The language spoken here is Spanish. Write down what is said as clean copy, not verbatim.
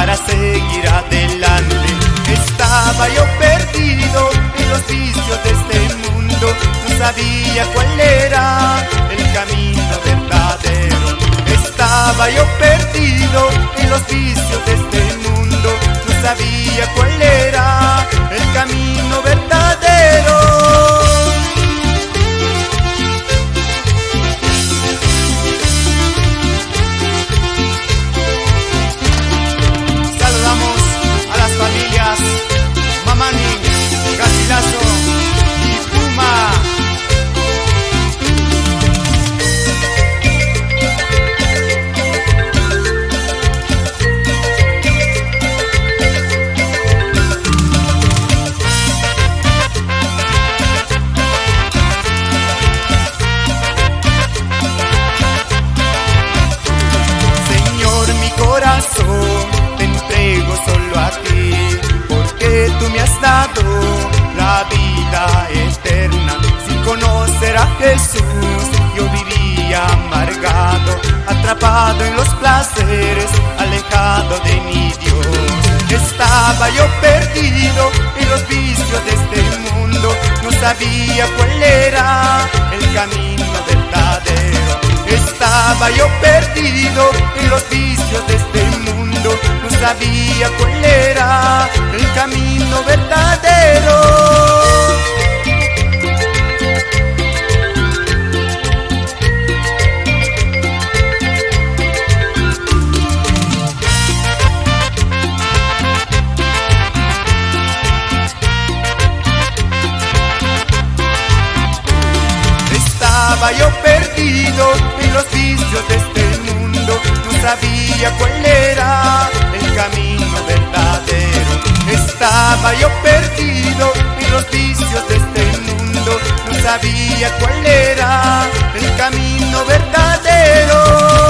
para seguir adelante. Estaba yo perdido en los vicios de este mundo, no sabía cuál era el camino verdadero. Estaba yo perdido en los vicios de este mundo, no sabía cuál era el camino verdadero. Saludamos a las familias Mamani, Garcilaso y Puma. Te entrego solo a ti, porque tú me has dado la vida eterna. Sin conocer a Jesús yo vivía amargado, atrapado en los placeres, alejado de mi Dios. Estaba yo perdido en los vicios de este mundo, no sabía cuál era el camino verdadero. Estaba yo perdido en los vicios de este mundo, no sabía cuál era el camino verdadero. Estaba yo perdido en los vicios de este mundo, no sabía cuál era el camino verdadero. Estaba yo perdido en los vicios de este mundo, no sabía cuál era el camino verdadero.